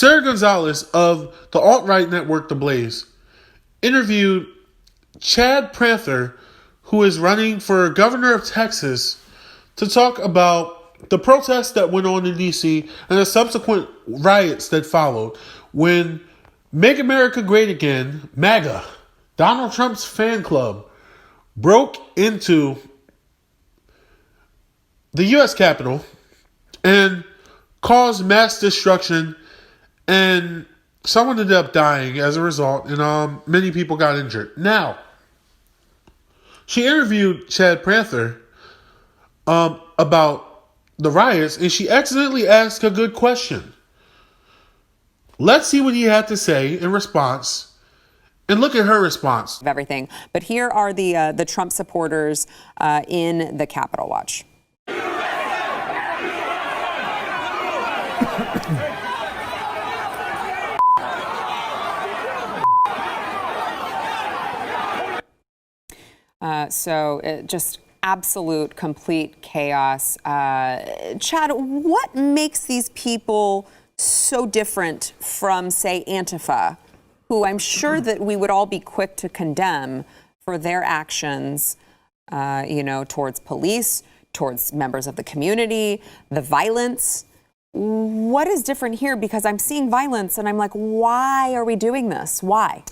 Sarah Gonzalez of the alt-right network The Blaze interviewed Chad Prather, who is running for governor of Texas, to talk about the protests that went on in D.C. and the subsequent riots that followed when Make America Great Again, MAGA, Donald Trump's fan club, broke into the U.S. Capitol and caused mass destruction, and someone ended up dying as a result, and many people got injured. Now, she interviewed Chad Prather about the riots, and she accidentally asked a good question. Let's see what he had to say in response, and look at her response. Of everything, but here are the Trump supporters in the Capitol. Watch. Just absolute, complete chaos. Chad, what makes these people so different from, say, Antifa, who I'm sure that we would all be quick to condemn for their actions, towards police, towards members of the community, the violence? What is different here? Because I'm seeing violence and I'm like, why are we doing this? Why?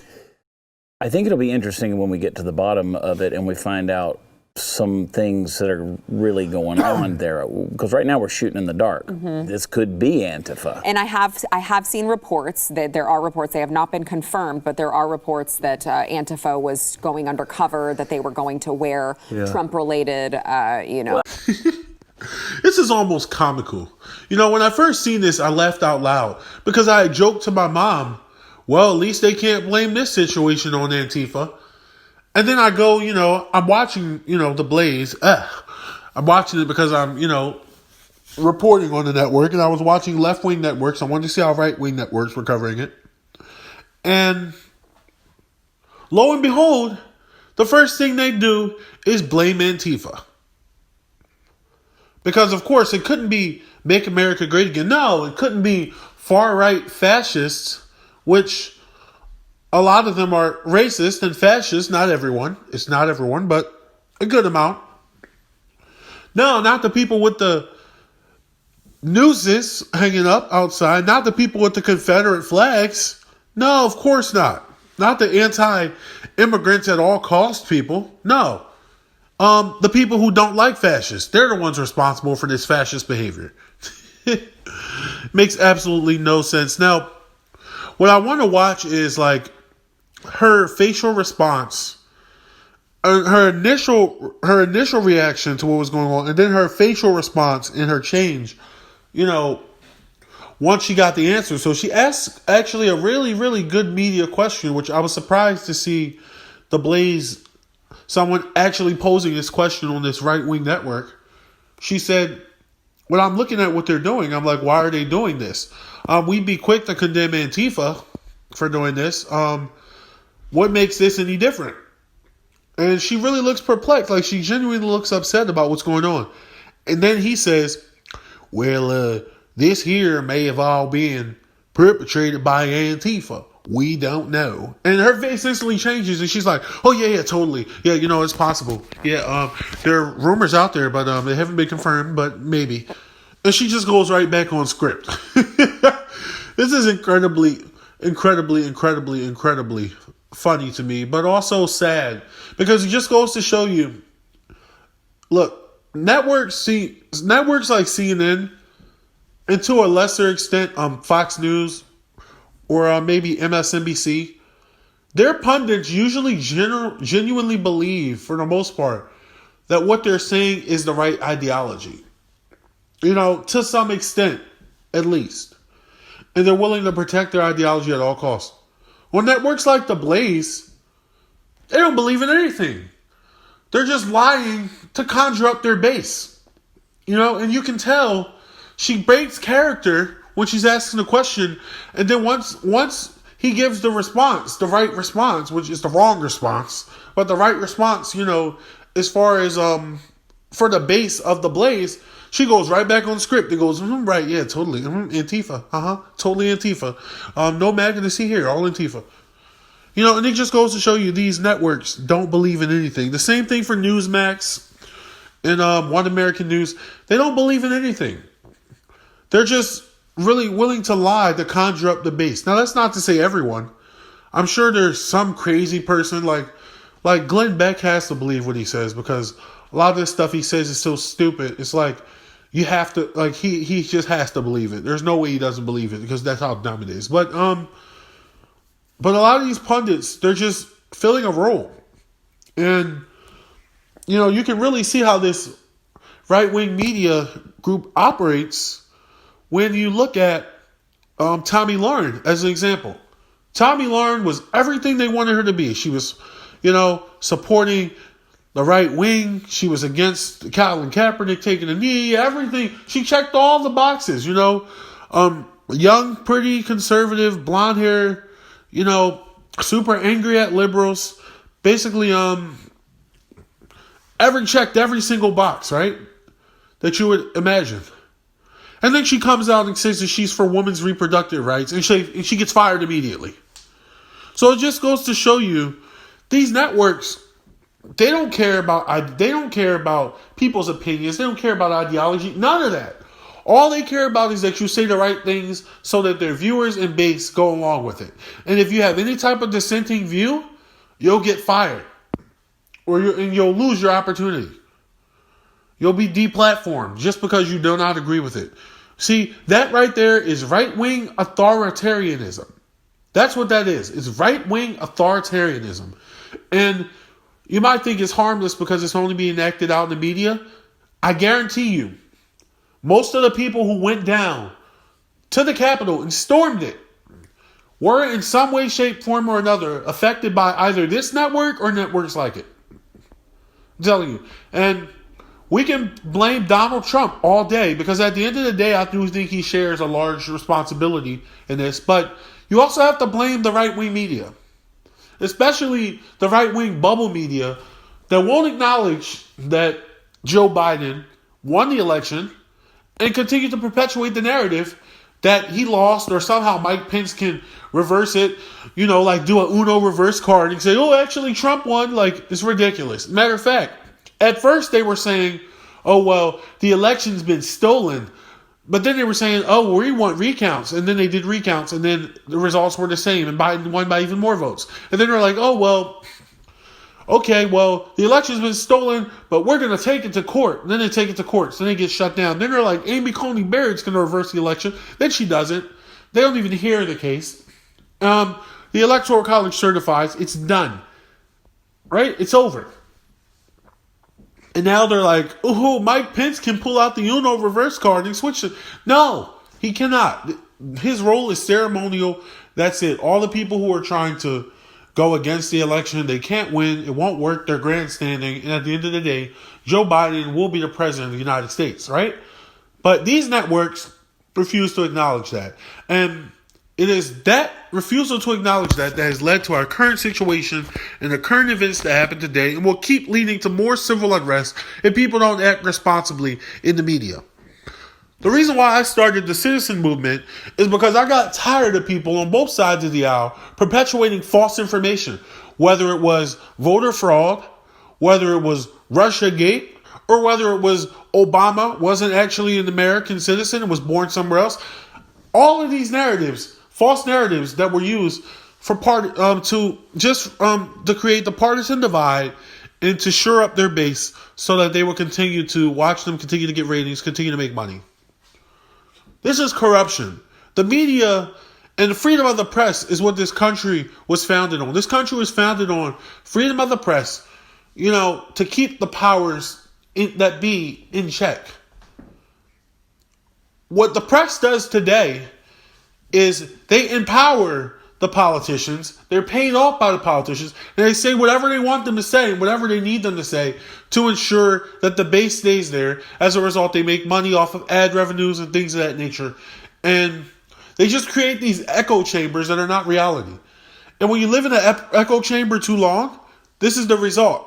I think it'll be interesting when we get to the bottom of it and we find out some things that are really going on there. Because right now we're shooting in the dark. Mm-hmm. This could be Antifa. And I have seen reports that there are reports, they have not been confirmed, but there are reports that Antifa was going undercover, that they were going to wear Trump-related, This is almost comical. When I first seen this, I laughed out loud because I joked to my mom, well, at least they can't blame this situation on Antifa. And then I go, I'm watching, The Blaze. I'm watching it because I'm, reporting on the network. And I was watching left-wing networks. I wanted to see how right-wing networks were covering it. And lo and behold, the first thing they do is blame Antifa. Because, of course, it couldn't be Make America Great Again. No, it couldn't be far-right fascists, which a lot of them are racist and fascist. Not everyone. It's not everyone, but a good amount. No, not the people with the nooses hanging up outside. Not the people with the Confederate flags. No, of course not. Not the anti-immigrants at all cost people. No. The people who don't like fascists. They're the ones responsible for this fascist behavior. Makes absolutely no sense. Now, what I want to watch is her facial response, her initial reaction to what was going on, and then her facial response and her change, once she got the answer. So she asked actually a really, really good media question, which I was surprised to see The Blaze, someone actually posing this question on this right-wing network. She said, when I'm looking at what they're doing, I'm like, why are they doing this? We'd be quick to condemn Antifa for doing this. What makes this any different? And she really looks perplexed. Like, she genuinely looks upset about what's going on. And then he says, well, this here may have all been perpetrated by Antifa. We don't know. And her face instantly changes and she's like, oh, yeah, totally. Yeah, it's possible. Yeah, there are rumors out there, but they haven't been confirmed, but maybe. And she just goes right back on script. This is incredibly funny to me, but also sad, because it just goes to show you, look, networks like CNN, and to a lesser extent, Fox News, or maybe MSNBC, their pundits usually genuinely believe, for the most part, that what they're saying is the right ideology. To some extent, at least. And they're willing to protect their ideology at all costs. Well, networks like The Blaze, they don't believe in anything. They're just lying to conjure up their base. And you can tell she breaks character when she's asking the question, and then once he gives the response, the right response, which is the wrong response, but the right response, as far as for the base of The Blaze, She goes right back on the script. It goes, right, yeah, totally. Antifa. Totally Antifa. No MAGA to see here. All Antifa. You know, and it just goes to show you these networks don't believe in anything. The same thing for Newsmax and One American News. They don't believe in anything. They're just really willing to lie to conjure up the base. Now, that's not to say everyone. I'm sure there's some crazy person like Glenn Beck has to believe what he says, because a lot of this stuff he says is so stupid. It's like you have to, like, he just has to believe it. There's no way he doesn't believe it, because that's how dumb it is. But a lot of these pundits, they're just filling a role. And, you know, you can really see how this right-wing media group operates when you look at Tomi Lahren as an example. Tomi Lahren was everything they wanted her to be. She was, you know, supporting the right wing. She was against Colin Kaepernick taking a knee, everything. She checked all the boxes, you know. Young, pretty, conservative, blonde hair, you know, super angry at liberals. Basically, checked every single box, right? That you would imagine. And then she comes out and says that she's for women's reproductive rights, and she gets fired immediately. So it just goes to show you, these networks, they don't care about people's opinions. They don't care about ideology. None of that. All they care about is that you say the right things so that their viewers and base go along with it. And if you have any type of dissenting view, you'll get fired, and you'll lose your opportunity. You'll be deplatformed just because you do not agree with it. See, that right there is right-wing authoritarianism. That's what that is. It's right-wing authoritarianism. And you might think it's harmless because it's only being acted out in the media. I guarantee you, most of the people who went down to the Capitol and stormed it were in some way, shape, form, or another affected by either this network or networks like it. I'm telling you. And we can blame Donald Trump all day, because at the end of the day, I do think he shares a large responsibility in this. But you also have to blame the right-wing media, especially the right-wing bubble media that won't acknowledge that Joe Biden won the election and continue to perpetuate the narrative that he lost, or somehow Mike Pence can reverse it, you know, like do a Uno reverse card and say, oh, actually Trump won. Like, it's ridiculous. Matter of fact, at first they were saying, oh, well, the election's been stolen. But then they were saying, oh, we want recounts. And then they did recounts, and then the results were the same, and Biden won by even more votes. And then they're like, oh, well, okay, well, the election's been stolen, but we're going to take it to court. And then they take it to court, so then they get shut down. Then they're like, Amy Coney Barrett's going to reverse the election. Then she doesn't. They don't even hear the case. The Electoral College certifies it's done. Right? It's over. And now they're like, oh, Mike Pence can pull out the Uno reverse card and switch it. No, he cannot. His role is ceremonial. That's it. All the people who are trying to go against the election, they can't win. It won't work. They're grandstanding. And at the end of the day, Joe Biden will be the president of the United States, right? But these networks refuse to acknowledge that. And it is that refusal to acknowledge that has led to our current situation and the current events that happen today, and will keep leading to more civil unrest if people don't act responsibly in the media. The reason why I started the citizen movement is because I got tired of people on both sides of the aisle perpetuating false information, whether it was voter fraud, whether it was Russiagate, or whether it was Obama wasn't actually an American citizen and was born somewhere else. All of these narratives, false narratives that were used for to create the partisan divide and to shore up their base so that they will continue to watch them, continue to get ratings, continue to make money. This is corruption. The media and the freedom of the press is what this country was founded on. This country was founded on freedom of the press, you know, to keep the powers that be in check. What the press does today is they empower the politicians. They're paid off by the politicians. And they say whatever they want them to say, whatever they need them to say to ensure that the base stays there. As a result, they make money off of ad revenues and things of that nature. And they just create these echo chambers that are not reality. And when you live in an echo chamber too long, this is the result.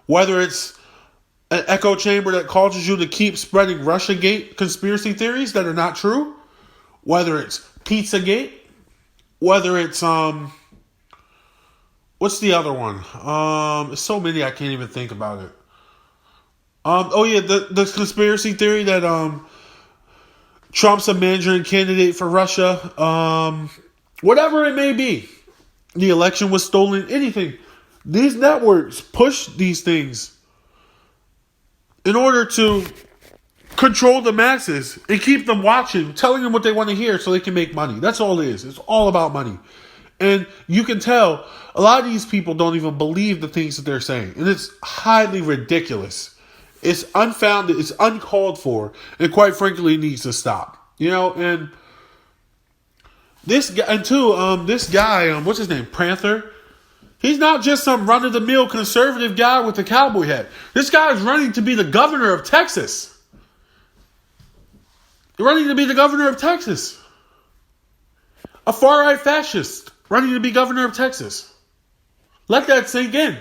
Whether it's an echo chamber that causes you to keep spreading Russiagate conspiracy theories that are not true. Whether it's Pizzagate, whether it's what's the other one? There's so many I can't even think about it. The conspiracy theory that Trump's a Mandarin candidate for Russia. Whatever it may be, the election was stolen. Anything. These networks push these things in order to control the masses and keep them watching, telling them what they want to hear so they can make money. That's all it is. It's all about money. And you can tell a lot of these people don't even believe the things that they're saying. And it's highly ridiculous. It's unfounded. It's uncalled for. And quite frankly, it needs to stop. And this guy, what's his name? Prather. He's not just some run-of-the-mill conservative guy with a cowboy hat. This guy is running to be the governor of Texas. Running to be the governor of Texas. A far-right fascist running to be governor of Texas. Let that sink in.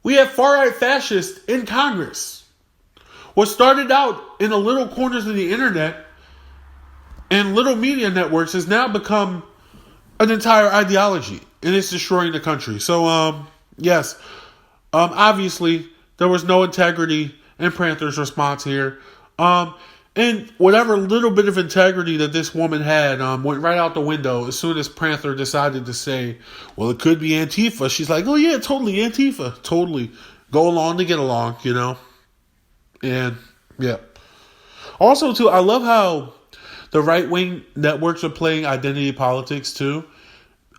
We have far-right fascists in Congress. What started out in the little corners of the internet and little media networks has now become an entire ideology. And it's destroying the country. So, yes. Obviously, there was no integrity in Prather's response here. And whatever little bit of integrity that this woman had went right out the window as soon as Prather decided to say, well, it could be Antifa. She's like, oh, yeah, totally Antifa. Totally. Go along to get along, And, yeah. Also, too, I love how the right-wing networks are playing identity politics, too.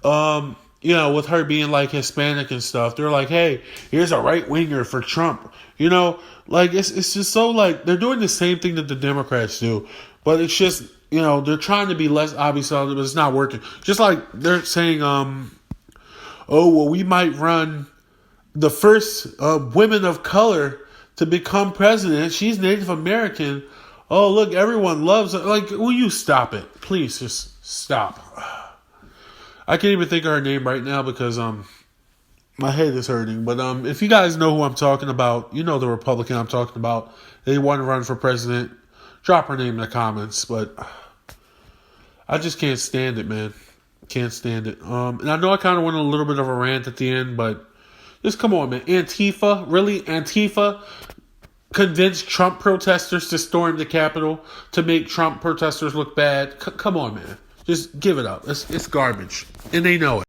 With her being like Hispanic and stuff, they're like, hey, here's a right-winger for Trump. It's just so like they're doing the same thing that the Democrats do, but it's just, they're trying to be less obvious, but it's not working. Just like they're saying, we might run the first women of color to become president. She's Native American. Oh, look, everyone loves her. Like, will you stop it? Please just stop. I can't even think of her name right now because my head is hurting. But if you guys know who I'm talking about, the Republican I'm talking about. They want to run for president. Drop her name in the comments. But I just can't stand it, man. Can't stand it. And I know I kind of went on a little bit of a rant at the end, but just come on, man. Antifa? Really? Antifa convinced Trump protesters to storm the Capitol to make Trump protesters look bad? Come on, man. Just give it up. It's garbage. And they know it.